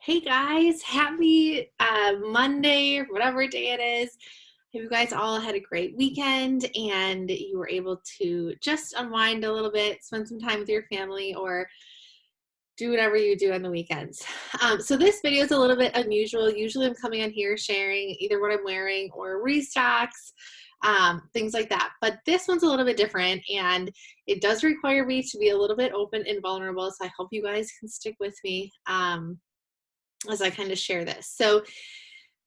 Hey guys, happy Monday, or whatever day it is. Hope you guys all had a great weekend and you were able to just unwind a little bit, spend some time with your family, or do whatever you do on the weekends. So this video is a little bit unusual. Usually I'm coming on here sharing either what I'm wearing or restocks, things like that. But this one's a little bit different and it does require me to be a little bit open and vulnerable. So I hope you guys can stick with me. As I kind of share this. So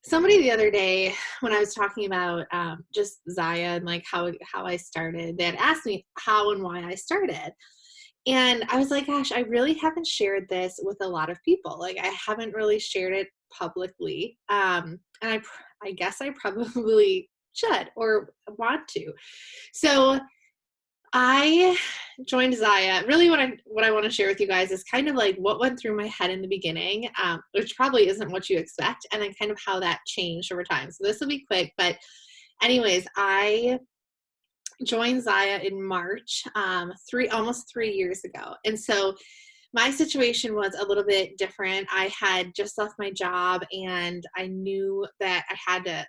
somebody the other day when I was talking about just Zaya and like how I started, they had asked me how and why I started. And I was like, gosh, I really haven't shared this with a lot of people. Like I haven't really shared it publicly. And I guess I probably should or want to. So I joined Zaya. Really, what I want to share with you guys is kind of like what went through my head in the beginning, which probably isn't what you expect, and then kind of how that changed over time. So this will be quick, but anyways, I joined Zaya in March, almost 3 years ago, and so my situation was a little bit different. I had just left my job, and I knew that I had to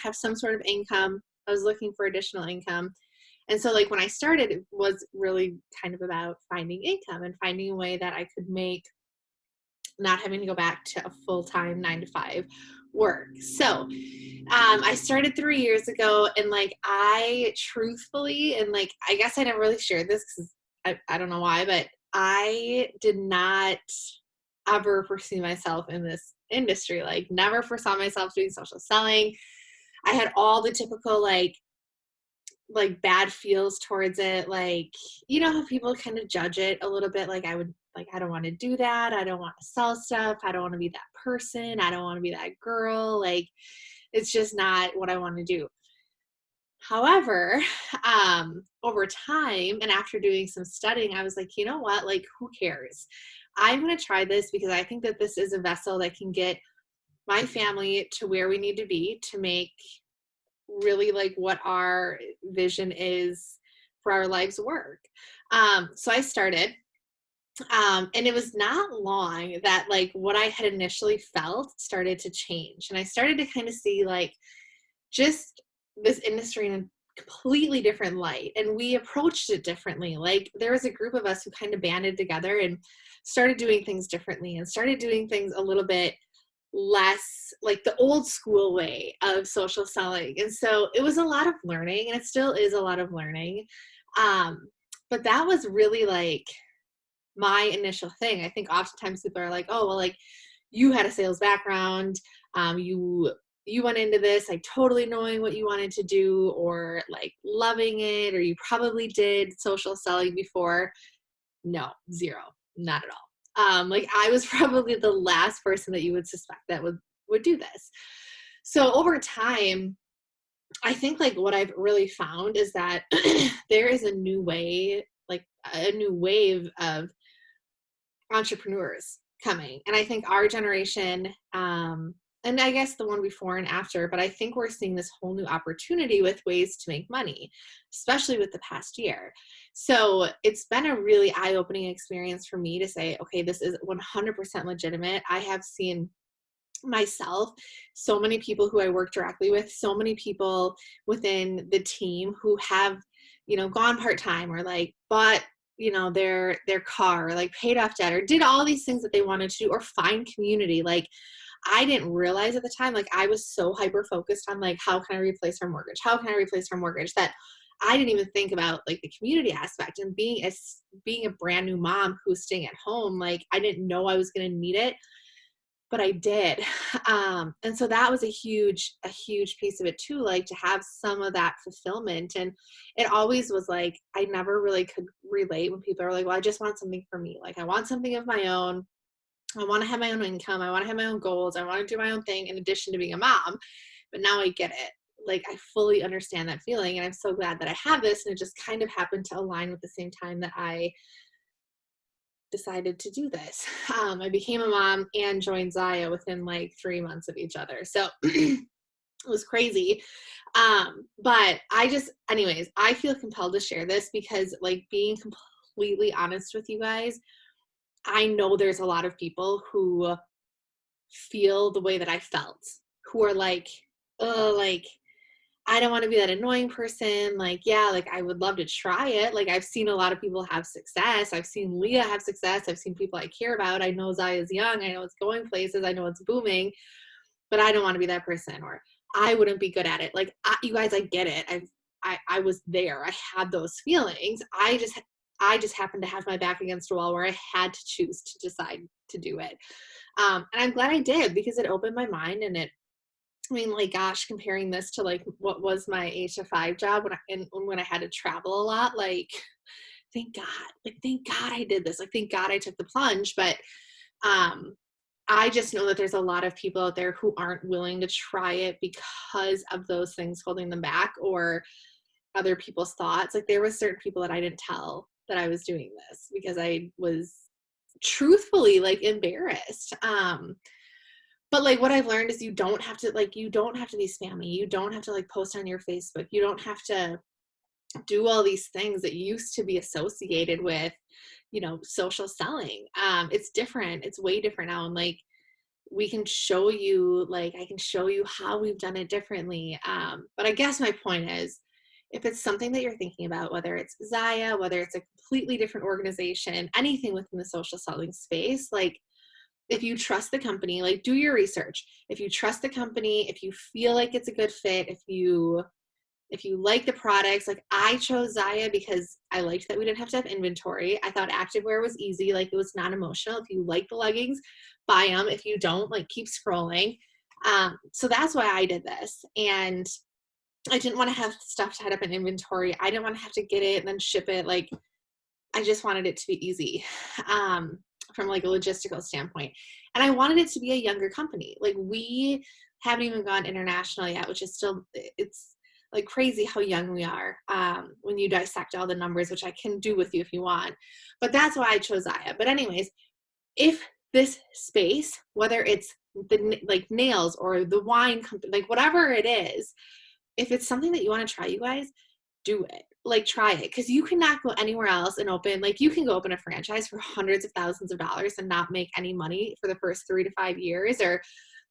have some sort of income. I was looking for additional income. And so like when I started, it was really kind of about finding income and finding a way that I could make not having to go back to a full-time 9 to 5 work. So I started 3 years ago and like I truthfully, and like I guess I never really shared this because I don't know why, but I did not ever foresee myself in this industry. Like never foresaw myself doing social selling. I had all the typical like bad feels towards it, like you know how people kind of judge it a little bit, like I don't want to do that, I don't want to sell stuff, I don't want to be that person, I don't want to be that girl, like it's just not what I want to do. However, over time and after doing some studying, I was like, you know what, like who cares, I'm going to try this because I think that this is a vessel that can get my family to where we need to be to make really like what our vision is for our lives work. So I started, and it was not long that like what I had initially felt started to change. And I started to kind of see like just this industry in a completely different light. And we approached it differently. Like there was a group of us who kind of banded together and started doing things differently and started doing things a little bit less like the old school way of social selling. And so it was a lot of learning and it still is a lot of learning. But that was really like my initial thing. I think oftentimes people are like, oh, well, like you had a sales background. You went into this like totally knowing what you wanted to do or like loving it, or you probably did social selling before. No, zero, not at all. Like I was probably the last person that you would suspect that would do this. So over time, I think like what I've really found is that there is a new way, like a new wave of entrepreneurs coming. And I think our generation, and I guess the one before and after, but I think we're seeing this whole new opportunity with ways to make money, especially with the past year. So it's been a really eye-opening experience for me to say, okay, this is 100% legitimate. I have seen myself, so many people who I work directly with, so many people within the team who have, gone part-time or like bought, their car, or like paid off debt or did all these things that they wanted to do or find community. Like I didn't realize at the time, like I was so hyper focused on like, how can I replace her mortgage? How can I replace her mortgage? That I didn't even think about like the community aspect and being a brand new mom who's staying at home. Like I didn't know I was going to need it, but I did. And so that was a huge piece of it too, like to have some of that fulfillment. And it always was like, I never really could relate when people are like, well, I just want something for me. Like I want something of my own. I want to have my own income. I want to have my own goals. I want to do my own thing in addition to being a mom. But now I get it. Like I fully understand that feeling. And I'm so glad that I have this. And it just kind of happened to align with the same time that I decided to do this. I became a mom and joined Zaya within like 3 months of each other. So it was crazy. But anyways, I feel compelled to share this because like being completely honest with you guys, I know there's a lot of people who feel the way that I felt, who are like, oh, like, I don't want to be that annoying person. Like, yeah, like I would love to try it. Like I've seen a lot of people have success. I've seen Leah have success. I've seen people I care about. I know Zaya's young. I know it's going places. I know it's booming, but I don't want to be that person, or I wouldn't be good at it. Like you guys, I get it. I was there. I had those feelings. I just happened to have my back against a wall where I had to choose to decide to do it. And I'm glad I did, because it opened my mind. And I mean, like, gosh, comparing this to like what was my 8 to 5 job when I had to travel a lot, like, thank God I did this. Like, thank God I took the plunge. But I just know that there's a lot of people out there who aren't willing to try it because of those things holding them back, or other people's thoughts. Like, there was certain people that I didn't tell that I was doing this because I was truthfully like embarrassed. But like what I've learned is you don't have to be spammy. You don't have to like post on your Facebook. You don't have to do all these things that used to be associated with, social selling. It's different. It's way different now. And like, we can show you, like, I can show you how we've done it differently. But I guess my point is, if it's something that you're thinking about, whether it's Zaya, whether it's a completely different organization, anything within the social selling space, like, if you trust the company, like, do your research. If you trust the company, if you feel like it's a good fit, if you like the products, like I chose Zaya because I liked that we didn't have to have inventory. I thought activewear was easy, like it was non-emotional. If you like the leggings, buy them. If you don't, like, keep scrolling. So that's why I did this. And I didn't want to have stuff tied up in inventory. I didn't want to have to get it and then ship it. Like, I just wanted it to be easy. From like a logistical standpoint. And I wanted it to be a younger company. Like, we haven't even gone international yet, which is still, it's like crazy how young we are when you dissect all the numbers, which I can do with you if you want. But that's why I chose Zaya. But anyways, if this space, whether it's the like nails or the wine company, like whatever it is, if it's something that you want to try, you guys, do it. Like, try it, because you cannot go anywhere else and open, like, you can go open a franchise for hundreds of thousands of dollars and not make any money for the first 3 to 5 years, or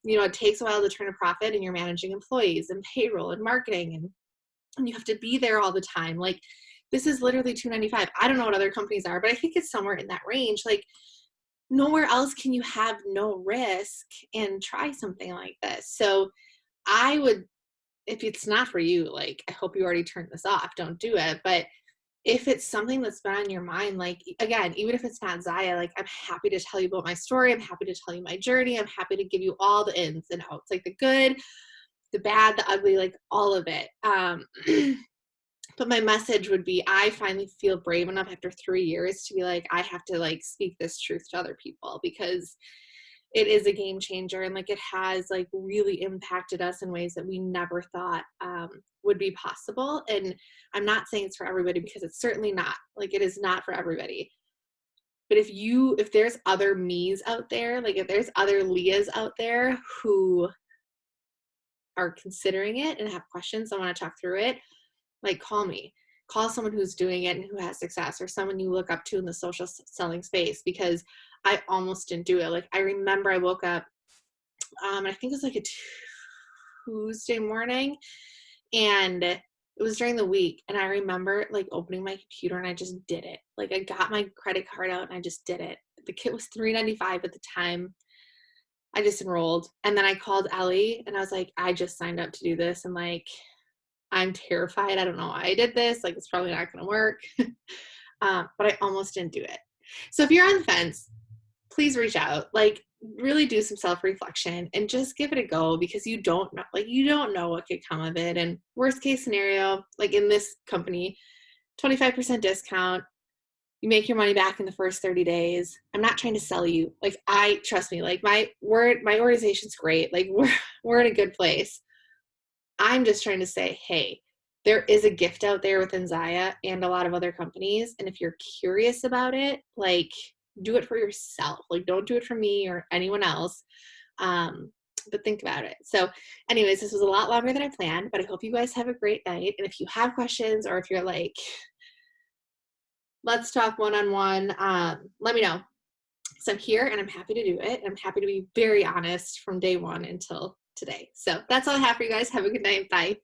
it takes a while to turn a profit, and you're managing employees and payroll and marketing, and you have to be there all the time. Like, this is literally $295. I don't know what other companies are, but I think it's somewhere in that range. Like, nowhere else can you have no risk and try something like this. So I would, if it's not for you, like, I hope you already turned this off. Don't do it. But if it's something that's been on your mind, like, again, even if it's not Zaya, like, I'm happy to tell you about my story. I'm happy to tell you my journey. I'm happy to give you all the ins and outs, like the good, the bad, the ugly, like all of it. But my message would be, I finally feel brave enough after 3 years to be like, I have to like speak this truth to other people, because it is a game changer, and like, it has like really impacted us in ways that we never thought would be possible. And I'm not saying it's for everybody, because it's certainly not. Like, it is not for everybody. But if there's other me's out there, like if there's other Leahs out there who are considering it and have questions, I want to talk through it, like, call me. Call someone who's doing it and who has success, or someone you look up to in the social selling space, because I almost didn't do it. Like, I remember I woke up, I think it was like a Tuesday morning, and it was during the week. And I remember like opening my computer and I just did it. Like, I got my credit card out and I just did it. The kit was $395 at the time. I just enrolled. And then I called Ellie and I was like, I just signed up to do this. And like, I'm terrified. I don't know why I did this. Like, it's probably not going to work. But I almost didn't do it. So if you're on the fence, please reach out. Like, really do some self-reflection and just give it a go, because you don't know what could come of it. And worst case scenario, like in this company, 25% discount. You make your money back in the first 30 days. I'm not trying to sell you. Like, trust me, like my organization's great. Like, we're in a good place. I'm just trying to say, hey, there is a gift out there within Zaya and a lot of other companies. And if you're curious about it, like, do it for yourself. Like, don't do it for me or anyone else. But think about it. So anyways, this was a lot longer than I planned, but I hope you guys have a great night. And if you have questions, or if you're like, let's talk one-on-one, let me know. So I'm here and I'm happy to do it. I'm happy to be very honest from day one until today. So that's all I have for you guys. Have a good night. Bye.